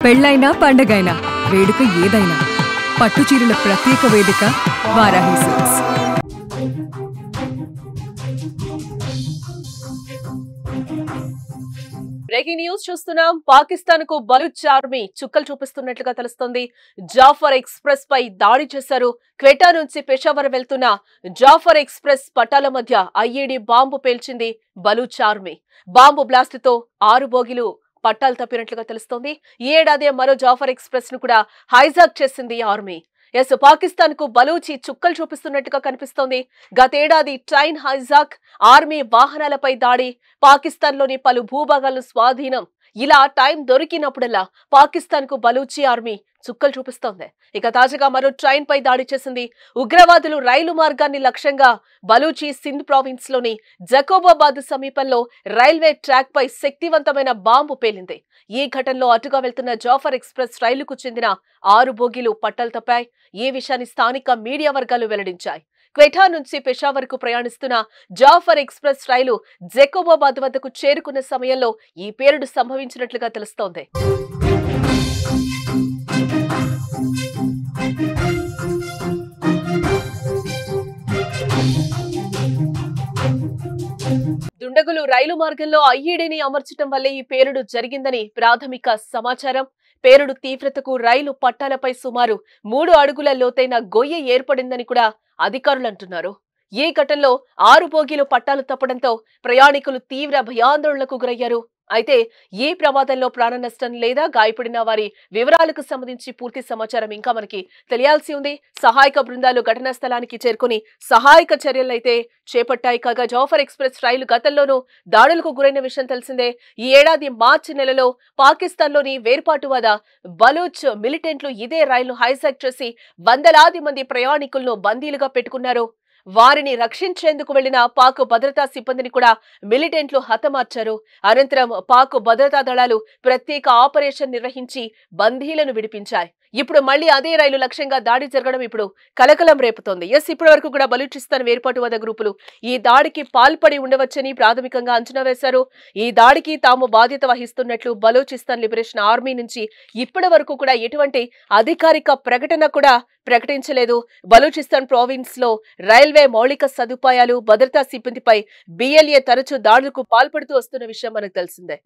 పెళ్ళైనా పండగైనా వేడుక ఏదైనా పట్టుచీరల ప్రత్యేక వేదిక వారాహి సిల్క్స్. బ్రేకింగ్ న్యూస్ చూస్తున్నాం. పాకిస్తాన్ కు బలూచ్ ఆర్మీ చుక్కలు చూపిస్తున్నట్లుగా తెలుస్తోంది. జాఫర్ ఎక్స్ప్రెస్ పై దాడి చేశారు. క్వెటా నుంచి పెషావర్ వెళ్తున్న జాఫర్ ఎక్స్ప్రెస్ పట్టాల మధ్య ఐఈడీ బాంబు పేల్చింది బలూచ్ ఆర్మీ. బాంబు బ్లాస్ట్ తో 6 బోగీలు పట్టాలు తప్పినట్లుగా తెలుస్తోంది. ఈ ఏడాది మరో జాఫర్ ఎక్స్ప్రెస్ ను కూడా హైజాక్ చేసింది ఆర్మీ. పాకిస్తాన్ కు బలూచి చుక్కలు చూపిస్తున్నట్టుగా కనిపిస్తోంది. గతేడాది ట్రైన్ హైజాక్, ఆర్మీ వాహనాలపై దాడి, పాకిస్తాన్ లోని పలు భూభాగాలను స్వాధీనం, ఇలా టైం దొరికినప్పుడల్లా పాకిస్తాన్ కు బలూచి ఆర్మీ చుక్కలు చూపిస్తోంది. ఇక తాజాగా మరో ట్రైన్ పై దాడి చేసింది. ఉగ్రవాదులు రైలు మార్గాన్ని లక్ష్యంగా బలూచి సింధ్ ప్రావిన్స్ లోని జకోబాబాద్ సమీపంలో రైల్వే ట్రాక్ పై శక్తివంతమైన బాంబు పేలింది. ఈ ఘటనలో అటుగా వెళ్తున్న జాఫర్ ఎక్స్ప్రెస్ రైలుకు చెందిన 6 బోగీలు పట్టాలు తప్పాయి. ఈ విషయాన్ని స్థానిక మీడియా వర్గాలు వెల్లడించాయి. క్వెటా నుంచి పెషావర్ కు ప్రయాణిస్తున్న జాఫర్ ఎక్స్ప్రెస్ రైలు జకోబాబాద్ వద్దకు చేరుకున్న సమయంలో ఈ పేలుడు సంభవించినట్లుగా తెలుస్తోంది. దుండగులు రైలు మార్గంలో ఐఈడీని అమర్చడం వల్లే ఈ పేలుడు జరిగిందని ప్రాథమిక సమాచారం. పేలుడు తీవ్రతకు రైలు పట్టాలపై సుమారు 3 అడుగుల లోతైన గొయ్యి ఏర్పడిందని కూడా అధికారులు అంటున్నారు. ఈ ఘటనలో 6 బోగీలు పట్టాలు తప్పడంతో ప్రయాణికులు తీవ్ర భయాందోళనకు గురయ్యారు. అయితే ఈ ప్రమాదంలో ప్రాణ నష్టం లేదా గాయపడిన వారి వివరాలకు సంబంధించి పూర్తి సమాచారం ఇంకా మనకి తెలియాల్సి ఉంది. సహాయక బృందాలు ఘటనా స్థలానికి చేరుకుని సహాయక చర్యలైతే చేపట్టాయి. కాగా జాఫర్ ఎక్స్ప్రెస్ రైలు గతంలోనూ దాడులకు గురైన విషయం తెలిసిందే. ఈ ఏడాది మార్చి నెలలో పాకిస్తాన్లోని వేర్పాటువాద బలూచ్ మిలిటెంట్లు ఇదే రైలును హైజాక్ చేసి వందలాది మంది ప్రయాణికులను బందీలుగా పెట్టుకున్నారు. వారిని రక్షించేందుకు వెళ్లిన పాక్ భద్రతా సిబ్బందిని కూడా మిలిటెంట్లు హతమార్చారు. అనంతరం పాక్ భద్రతా దళాలు ప్రత్యేక ఆపరేషన్ నిర్వహించి బందీలను విడిపించాయి. ఇప్పుడు మళ్లీ అదే రైలు లక్ష్యంగా దాడి జరగడం ఇప్పుడు కలకలం రేపుతోంది. ఇప్పటి వరకు కూడా బలూచిస్తాన్ వేర్పాటువాద గ్రూపులు ఈ దాడికి పాల్పడి ఉండవచ్చని ప్రాథమికంగా అంచనా వేశారు. ఈ దాడికి తాము బాధ్యత వహిస్తున్నట్లు బలూచిస్తాన్ లిబరేషన్ ఆర్మీ నుంచి ఇప్పటి వరకు కూడా ఎటువంటి అధికారిక ప్రకటన కూడా ప్రకటించలేదు. బలూచిస్తాన్ ప్రావిన్స్ లో రైల్వే మౌలిక సదుపాయాలు, భద్రతా సిబ్బందిపై బిఎల్ఏ తరచూ దాడులకు పాల్పడుతూ వస్తున్న విషయం మనకు తెలిసిందే.